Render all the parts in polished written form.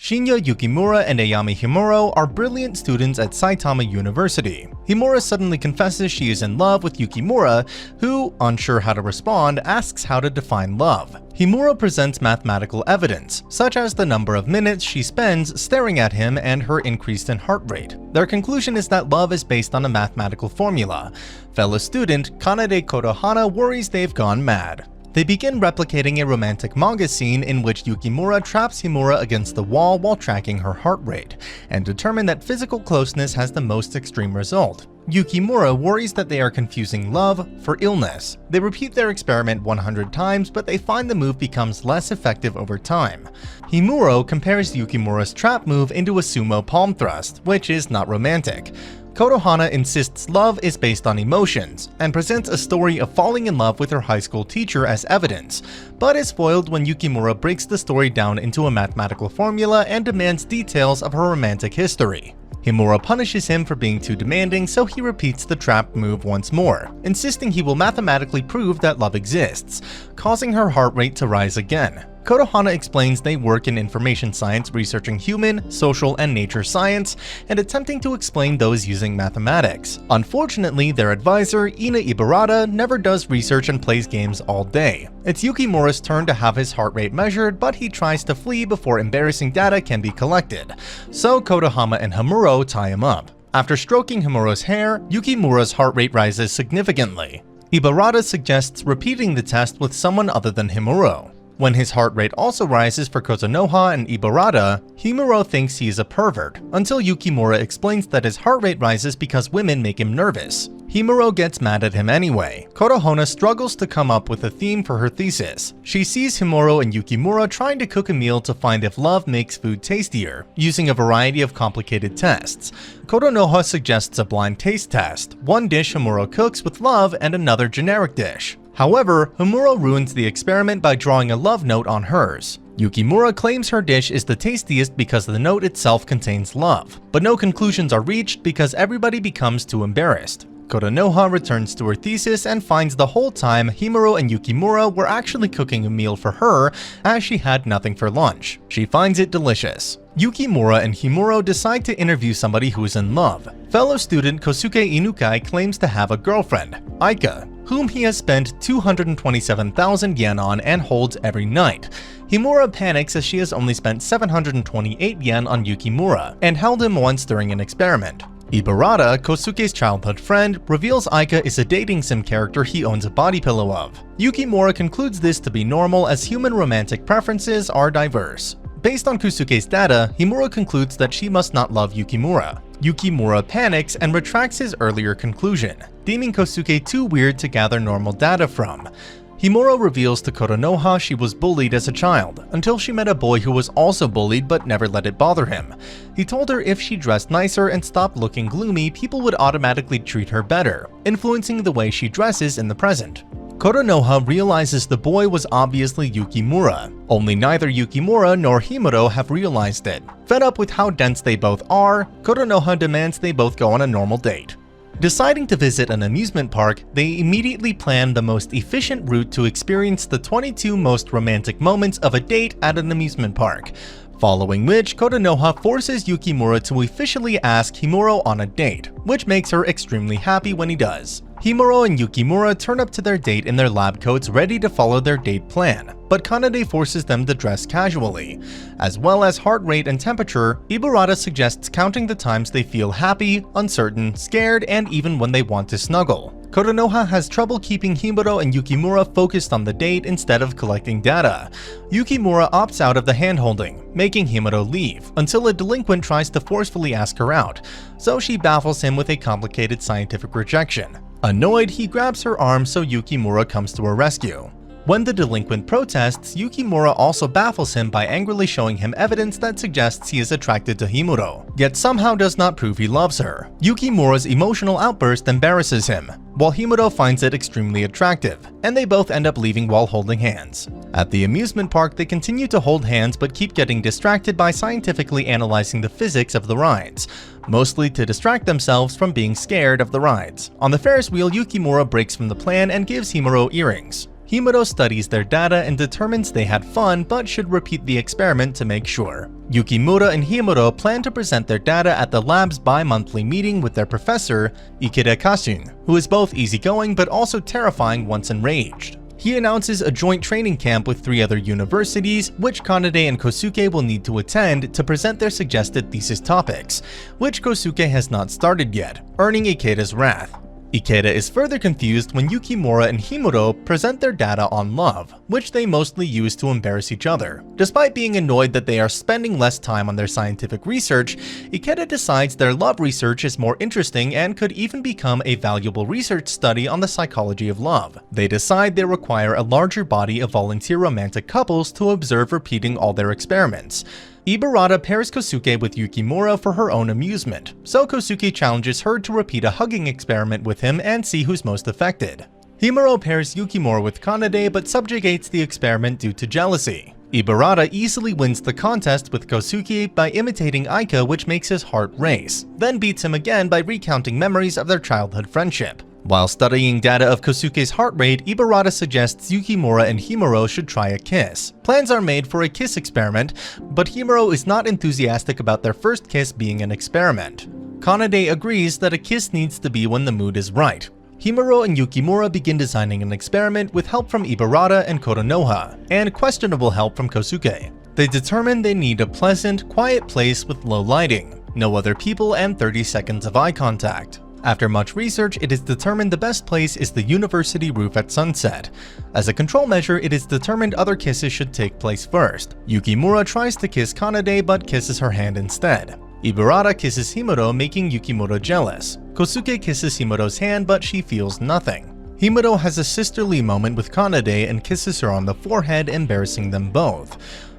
Shinya Yukimura and Ayami Himuro are brilliant students at Saitama University. Himura suddenly confesses she is in love with Yukimura, who, unsure how to respond, asks how to define love. Himuro presents mathematical evidence, such as the number of minutes she spends staring at him and her increase in heart rate. Their conclusion is that love is based on a mathematical formula. Fellow student Kanade Kotohana worries they've gone mad. They begin replicating a romantic manga scene in which Yukimura traps Himura against the wall while tracking her heart rate, and determine that physical closeness has the most extreme result. Yukimura worries that they are confusing love for illness. They repeat their experiment 100 times, but they find the move becomes less effective over time. Himuro compares Yukimura's trap move into a sumo palm thrust, which is not romantic. Kotohana insists love is based on emotions, and presents a story of falling in love with her high school teacher as evidence, but is foiled when Yukimura breaks the story down into a mathematical formula and demands details of her romantic history. Himura punishes him for being too demanding, so he repeats the trap move once more, insisting he will mathematically prove that love exists, causing her heart rate to rise again. Kotohana explains they work in information science researching human, social, and nature science, and attempting to explain those using mathematics. Unfortunately, their advisor, Ina Ibarata, never does research and plays games all day. It's Yukimura's turn to have his heart rate measured, but he tries to flee before embarrassing data can be collected. So Kotohana and Himuro tie him up. After stroking Himura's hair, Yukimura's heart rate rises significantly. Ibarata suggests repeating the test with someone other than Himuro. When his heart rate also rises for Kotonoha and Ibarata, Himuro thinks he is a pervert, until Yukimura explains that his heart rate rises because women make him nervous. Himuro gets mad at him anyway. Kotohana struggles to come up with a theme for her thesis. She sees Himuro and Yukimura trying to cook a meal to find if love makes food tastier, using a variety of complicated tests. Kotonoha suggests a blind taste test, one dish Himuro cooks with love and another generic dish. However, Himuro ruins the experiment by drawing a love note on hers. Yukimura claims her dish is the tastiest because the note itself contains love, but no conclusions are reached because everybody becomes too embarrassed. Kotonoha returns to her thesis and finds the whole time Himuro and Yukimura were actually cooking a meal for her, as she had nothing for lunch. She finds it delicious. Yukimura and Himuro decide to interview somebody who is in love. Fellow student Kosuke Inukai claims to have a girlfriend, Aika, whom he has spent 227,000 yen on and holds every night. Himura panics as she has only spent 728 yen on Yukimura and held him once during an experiment. Ibarata, Kosuke's childhood friend, reveals Aika is a dating sim character he owns a body pillow of. Yukimura concludes this to be normal as human romantic preferences are diverse. Based on Kosuke's data, Himuro concludes that she must not love Yukimura. Yukimura panics and retracts his earlier conclusion, deeming Kosuke too weird to gather normal data from. Himuro reveals to Kotonoha she was bullied as a child, until she met a boy who was also bullied but never let it bother him. He told her if she dressed nicer and stopped looking gloomy, people would automatically treat her better, influencing the way she dresses in the present. Kotonoha realizes the boy was obviously Yukimura, only neither Yukimura nor Himuro have realized it. Fed up with how dense they both are, Kotonoha demands they both go on a normal date. Deciding to visit an amusement park, they immediately plan the most efficient route to experience the 22 most romantic moments of a date at an amusement park, following which Kotonoha forces Yukimura to officially ask Himuro on a date, which makes her extremely happy when he does. Himuro and Yukimura turn up to their date in their lab coats ready to follow their date plan, but Kanade forces them to dress casually. As well as heart rate and temperature, Ibarata suggests counting the times they feel happy, uncertain, scared, and even when they want to snuggle. Kotonoha has trouble keeping Himuro and Yukimura focused on the date instead of collecting data. Yukimura opts out of the hand-holding, making Himuro leave, until a delinquent tries to forcefully ask her out, so she baffles him with a complicated scientific rejection. Annoyed, he grabs her arm so Yukimura comes to her rescue. When the delinquent protests, Yukimura also baffles him by angrily showing him evidence that suggests he is attracted to Himuro, yet somehow does not prove he loves her. Yukimura's emotional outburst embarrasses him, while Himuro finds it extremely attractive, and they both end up leaving while holding hands. At the amusement park, they continue to hold hands but keep getting distracted by scientifically analyzing the physics of the rides, mostly to distract themselves from being scared of the rides. On the Ferris wheel, Yukimura breaks from the plan and gives Himuro earrings. Himuro studies their data and determines they had fun but should repeat the experiment to make sure. Yukimura and Himuro plan to present their data at the lab's bi-monthly meeting with their professor, Ikeda Kasun, who is both easygoing but also terrifying once enraged. He announces a joint training camp with 3 other universities, which Kanade and Kosuke will need to attend to present their suggested thesis topics, which Kosuke has not started yet, earning Ikeda's wrath. Ikeda is further confused when Yukimura and Himuro present their data on love, which they mostly use to embarrass each other. Despite being annoyed that they are spending less time on their scientific research, Ikeda decides their love research is more interesting and could even become a valuable research study on the psychology of love. They decide they require a larger body of volunteer romantic couples to observe repeating all their experiments. Ibarata pairs Kosuke with Yukimura for her own amusement, so Kosuke challenges her to repeat a hugging experiment with him and see who's most affected. Himuro pairs Yukimura with Kanade but subjugates the experiment due to jealousy. Ibarata easily wins the contest with Kosuke by imitating Aika, which makes his heart race, then beats him again by recounting memories of their childhood friendship. While studying data of Kosuke's heart rate, Ibarata suggests Yukimura and Himuro should try a kiss. Plans are made for a kiss experiment, but Himuro is not enthusiastic about their first kiss being an experiment. Kanade agrees that a kiss needs to be when the mood is right. Himuro and Yukimura begin designing an experiment with help from Ibarata and Kotonoha, and questionable help from Kosuke. They determine they need a pleasant, quiet place with low lighting, no other people, and 30 seconds of eye contact. After much research, it is determined the best place is the university roof at sunset. As a control measure, it is determined other kisses should take place first. Yukimura tries to kiss Kanade but kisses her hand instead. Ibarata kisses Himuro, making Yukimura jealous. Kosuke kisses Himuro's hand but she feels nothing. Himuro has a sisterly moment with Kanade and kisses her on the forehead, embarrassing them both.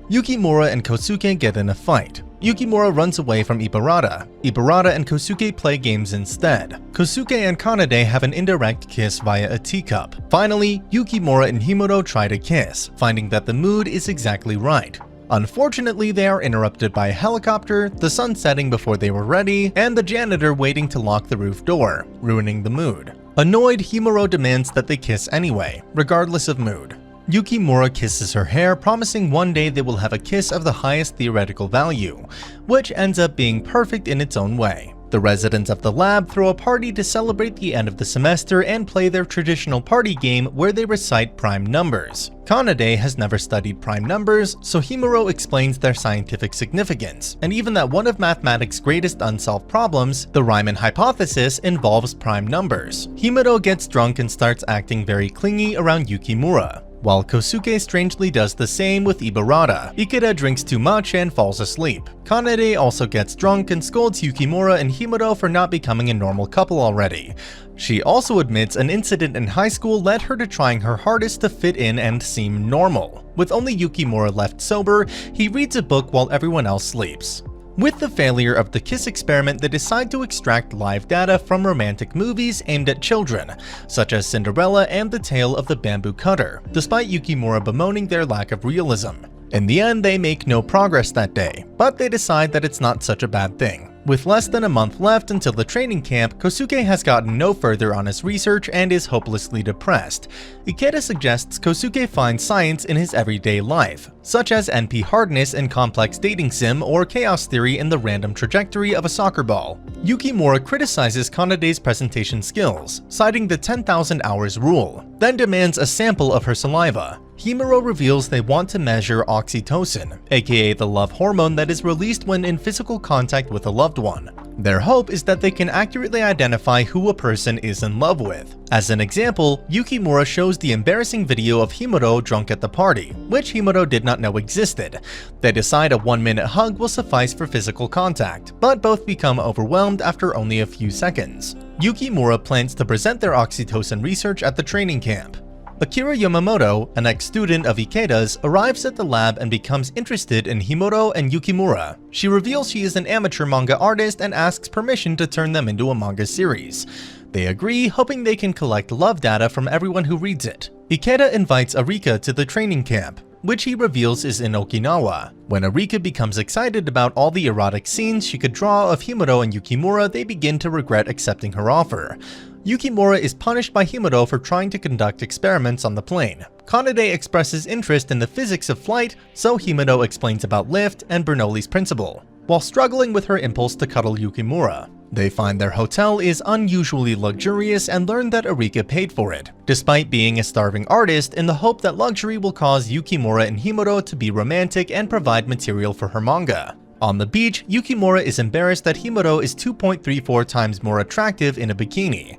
Yukimura and Kosuke get in a fight. Yukimura runs away from Ibarata. Ibarata and Kosuke play games instead. Kosuke and Kanade have an indirect kiss via a teacup. Finally, Yukimura and Himuro try to kiss, finding that the mood is exactly right. Unfortunately, they are interrupted by a helicopter, the sun setting before they were ready, and the janitor waiting to lock the roof door, ruining the mood. Annoyed, Himuro demands that they kiss anyway, regardless of mood. Yukimura kisses her hair, promising one day they will have a kiss of the highest theoretical value, which ends up being perfect in its own way. The residents of the lab throw a party to celebrate the end of the semester and play their traditional party game where they recite prime numbers. Kanade has never studied prime numbers, so Himuro explains their scientific significance, and even that one of mathematics' greatest unsolved problems, the Riemann hypothesis, involves prime numbers. Himuro gets drunk and starts acting very clingy around Yukimura, while Kosuke strangely does the same with Ibarata. Ikeda drinks too much and falls asleep. Kanade also gets drunk and scolds Yukimura and Himuro for not becoming a normal couple already. She also admits an incident in high school led her to trying her hardest to fit in and seem normal. With only Yukimura left sober, he reads a book while everyone else sleeps. With the failure of the kiss experiment, they decide to extract live data from romantic movies aimed at children, such as Cinderella and The Tale of the Bamboo Cutter, despite Yukimura bemoaning their lack of realism. In the end, they make no progress that day, but they decide that it's not such a bad thing. With less than a month left until the training camp, Kosuke has gotten no further on his research and is hopelessly depressed. Ikeda suggests Kosuke find science in his everyday life, such as NP hardness in complex dating sim or chaos theory in the random trajectory of a soccer ball. Yukimura criticizes Kanade's presentation skills, citing the 10,000 hours rule, then demands a sample of her saliva. Himuro reveals they want to measure oxytocin, aka the love hormone that is released when in physical contact with a loved one. Their hope is that they can accurately identify who a person is in love with. As an example, Yukimura shows the embarrassing video of Himuro drunk at the party, which Himuro did not know existed. They decide a 1-minute hug will suffice for physical contact, but both become overwhelmed after only a few seconds. Yukimura plans to present their oxytocin research at the training camp. Akira Yamamoto, an ex-student of Ikeda's, arrives at the lab and becomes interested in Himuro and Yukimura. She reveals she is an amateur manga artist and asks permission to turn them into a manga series. They agree, hoping they can collect love data from everyone who reads it. Ikeda invites Arika to the training camp, which he reveals is in Okinawa. When Arika becomes excited about all the erotic scenes she could draw of Himuro and Yukimura, they begin to regret accepting her offer. Yukimura is punished by Himuro for trying to conduct experiments on the plane. Kanade expresses interest in the physics of flight, so Himuro explains about lift and Bernoulli's principle, while struggling with her impulse to cuddle Yukimura. They find their hotel is unusually luxurious and learn that Arika paid for it, despite being a starving artist, in the hope that luxury will cause Yukimura and Himuro to be romantic and provide material for her manga. On the beach, Yukimura is embarrassed that Himuro is 2.34 times more attractive in a bikini.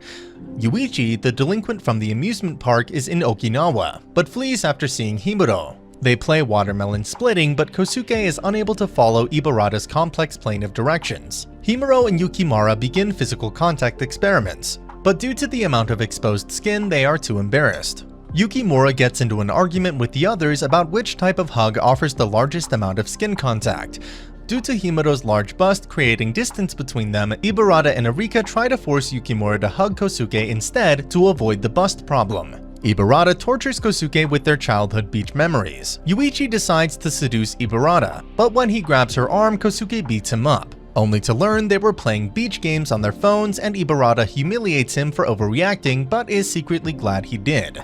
Yuichi, the delinquent from the amusement park, is in Okinawa, but flees after seeing Himuro. They play watermelon splitting, but Kosuke is unable to follow Ibarata's complex plane of directions. Himuro and Yukimura begin physical contact experiments, but due to the amount of exposed skin, they are too embarrassed. Yukimura gets into an argument with the others about which type of hug offers the largest amount of skin contact. Due to Himuro's large bust creating distance between them, Ibarata and Arika try to force Yukimura to hug Kosuke instead to avoid the bust problem. Ibarata tortures Kosuke with their childhood beach memories. Yuichi decides to seduce Ibarata, but when he grabs her arm, Kosuke beats him up, only to learn they were playing beach games on their phones and Ibarata humiliates him for overreacting but is secretly glad he did.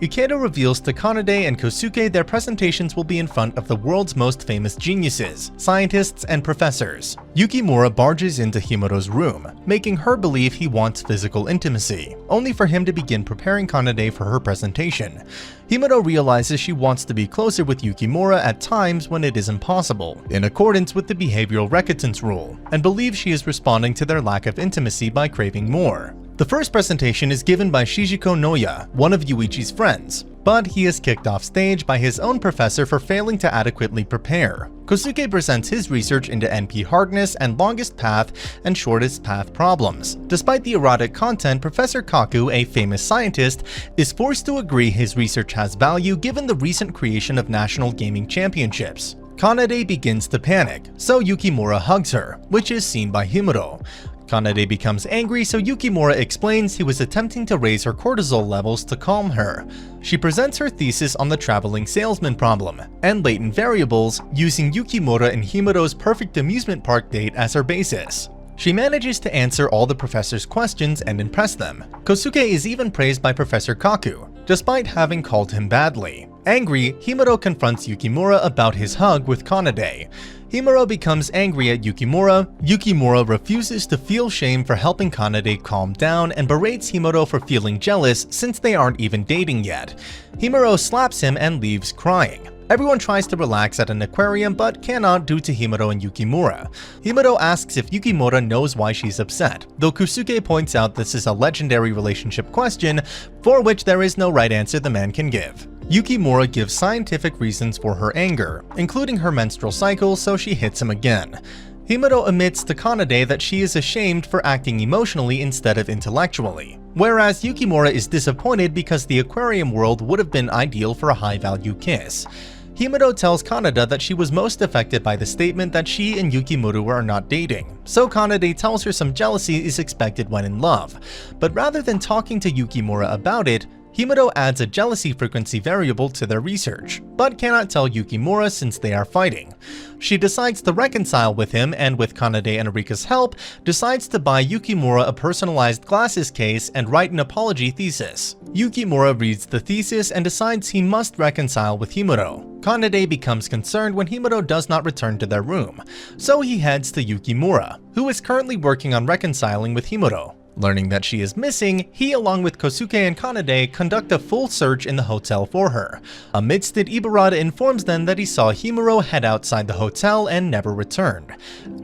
Ikeda reveals to Kanade and Kosuke their presentations will be in front of the world's most famous geniuses, scientists, and professors. Yukimura barges into Himuro's room, making her believe he wants physical intimacy, only for him to begin preparing Kanade for her presentation. Himuro realizes she wants to be closer with Yukimura at times when it is impossible, in accordance with the behavioral recitance rule, and believes she is responding to their lack of intimacy by craving more. The first presentation is given by Shijiko Noya, one of Yuichi's friends, but he is kicked off stage by his own professor for failing to adequately prepare. Kosuke presents his research into NP hardness and longest path and shortest path problems. Despite the erotic content, Professor Kaku, a famous scientist, is forced to agree his research has value given the recent creation of national gaming championships. Kanade begins to panic, so Yukimura hugs her, which is seen by Himuro. Kanade becomes angry, so Yukimura explains he was attempting to raise her cortisol levels to calm her. She presents her thesis on the traveling salesman problem and latent variables, using Yukimura and Himuro's perfect amusement park date as her basis. She manages to answer all the professor's questions and impress them. Kosuke is even praised by Professor Kaku, despite having called him badly. Angry, Himuro confronts Yukimura about his hug with Kanade. Himuro becomes angry at Yukimura. Yukimura refuses to feel shame for helping Kanade calm down and berates Himuro for feeling jealous since they aren't even dating yet. Himuro slaps him and leaves crying. Everyone tries to relax at an aquarium but cannot due to Himuro and Yukimura. Himuro asks if Yukimura knows why she's upset, though Kosuke points out this is a legendary relationship question for which there is no right answer the man can give. Yukimura gives scientific reasons for her anger, including her menstrual cycle, so she hits him again. Himuro admits to Kanade that she is ashamed for acting emotionally instead of intellectually, whereas Yukimura is disappointed because the aquarium world would have been ideal for a high-value kiss. Himuro tells Kanade that she was most affected by the statement that she and Yukimura are not dating, so Kanade tells her some jealousy is expected when in love. But rather than talking to Yukimura about it, Himuro adds a jealousy frequency variable to their research, but cannot tell Yukimura since they are fighting. She decides to reconcile with him and with Kanade and Arika's help, decides to buy Yukimura a personalized glasses case and write an apology thesis. Yukimura reads the thesis and decides he must reconcile with Himuro. Kanade becomes concerned when Himuro does not return to their room, so he heads to Yukimura, who is currently working on reconciling with Himuro. Learning that she is missing, he along with Kosuke and Kanade conduct a full search in the hotel for her. Amidst it, Ibarata informs them that he saw Himuro head outside the hotel and never returned,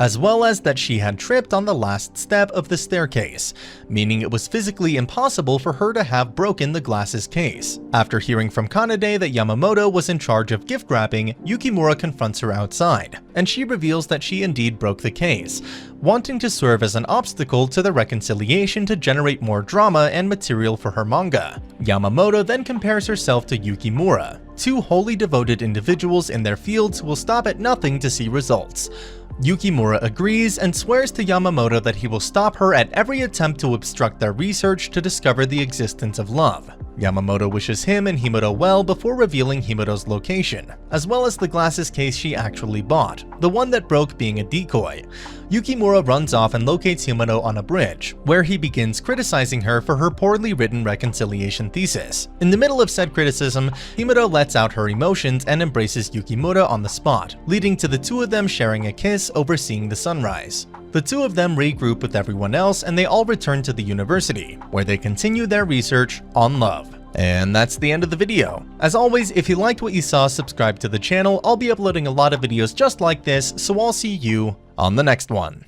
as well as that she had tripped on the last step of the staircase, meaning it was physically impossible for her to have broken the glasses case. After hearing from Kanade that Yamamoto was in charge of gift wrapping, Yukimura confronts her outside, and she reveals that she indeed broke the case, wanting to serve as an obstacle to the reconciliation to generate more drama and material for her manga. Yamamoto then compares herself to Yukimura, two wholly devoted individuals in their fields who will stop at nothing to see results. Yukimura agrees and swears to Yamamoto that he will stop her at every attempt to obstruct their research to discover the existence of love. Yamamoto wishes him and Himuro well before revealing Himuro's location, as well as the glasses case she actually bought, the one that broke being a decoy. Yukimura runs off and locates Himuro on a bridge, where he begins criticizing her for her poorly written reconciliation thesis. In the middle of said criticism, Himuro lets out her emotions and embraces Yukimura on the spot, leading to the two of them sharing a kiss overseeing the sunrise. The two of them regroup with everyone else and they all return to the university, where they continue their research on love. And that's the end of the video. As always, if you liked what you saw, subscribe to the channel. I'll be uploading a lot of videos just like this, so I'll see you on the next one.